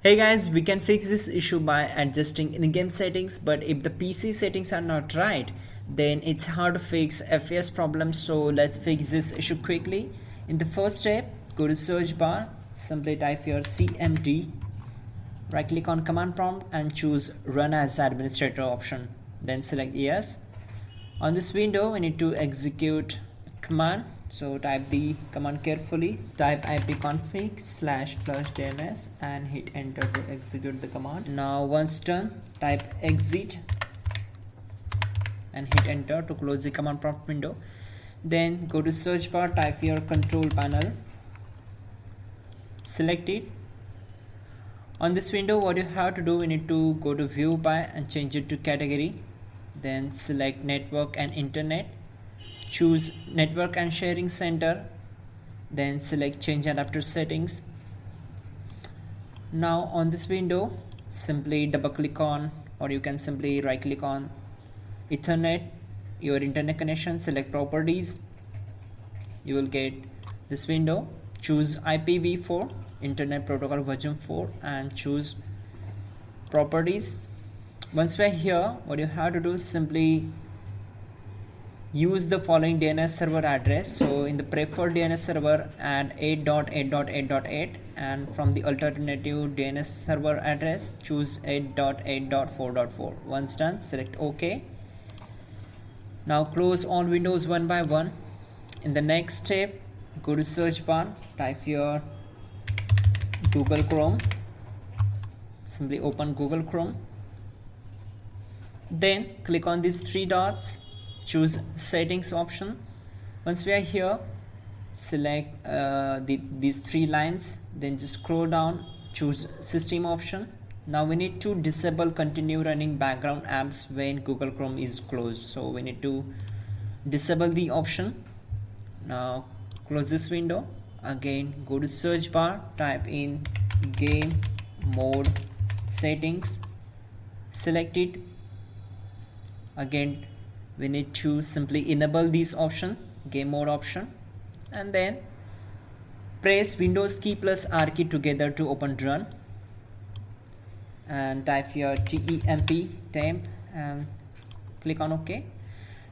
Hey guys, we can fix this issue by adjusting in-game settings, but if the PC settings are not right, then it's hard to fix FPS problems. So let's fix this issue quickly. In the first step, go to search bar, simply type your CMD, right click on command prompt and choose run as administrator option, then select yes. On this window we need to execute command, so type the command carefully, type ipconfig/+dns and hit enter to execute the command. Now once done, type exit and hit enter to close the command prompt window. Then go to search bar, type your control panel, select it. On this window what you have to do, we need to go to view by and change it to category, then select network and internet, choose network and sharing center, then select change adapter settings. Now on this window simply double click on, or you can simply right click on Ethernet, your internet connection, select properties. You will get this window, choose IPv4 internet protocol version 4 and choose properties. Once we're here, what you have to do is simply use the following DNS server address. So in the preferred DNS server, add 8.8.8.8 and from the alternative DNS server address choose 8.8.4.4. Once done, select OK. Now close all windows one by one. In the next step, go to search bar, type your Google Chrome, simply open Google Chrome, then click on these three dots, choose settings option. Once we are here, select these three lines, then just scroll down, choose system option. Now we need to disable continue running background apps when Google Chrome is closed, so we need to disable the option. Now close this window, again go to search bar, type in game mode settings, select it. Again we need to simply enable this option, game mode option, and then press Windows key plus R key together to open run and type your temp and click on OK.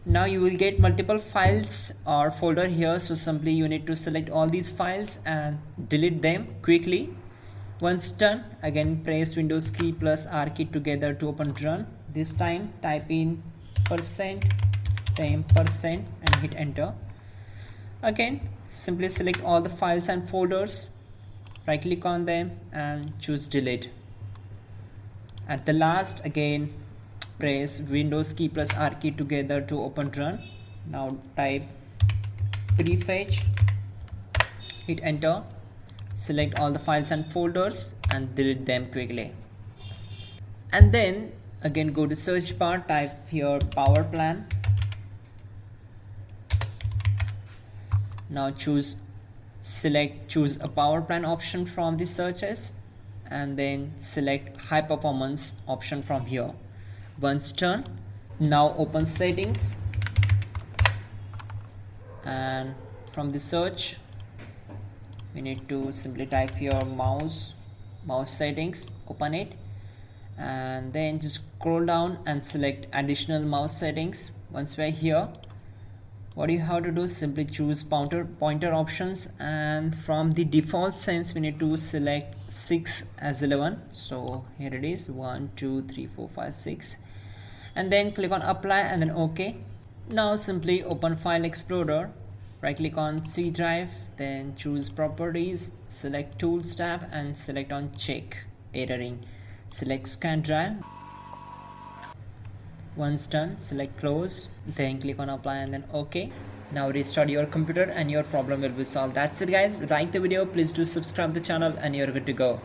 Now you will get multiple files or folder here, so simply you need to select all these files and delete them quickly. Once done, again press Windows key plus R key together to open run. This time type in %temp% and hit enter. Again simply select all the files and folders, right click on them and choose delete. At the last, again press Windows key plus R key together to open run. Now type prefetch, hit enter, select all the files and folders and delete them quickly. And then again go to search bar, type your power plan. Now choose a power plan option from the searches and then select high performance option from here. Once done, now open settings and from the search we need to simply type your mouse settings, open it and then just scroll down and select additional mouse settings. Once we're here, what you have to do is simply choose pointer options, and from the default sense we need to select 6 as 11. So here it is, 1 2 3 4 5 6, and then click on apply and then OK. Now simply open File Explorer, right click on C drive, then choose properties, select tools tab and select on check erroring, select scan drive. Once done, select close, then click on apply and then OK. Now restart your computer and your problem will be solved. That's it guys. Like the video, please do subscribe the channel and you're good to go.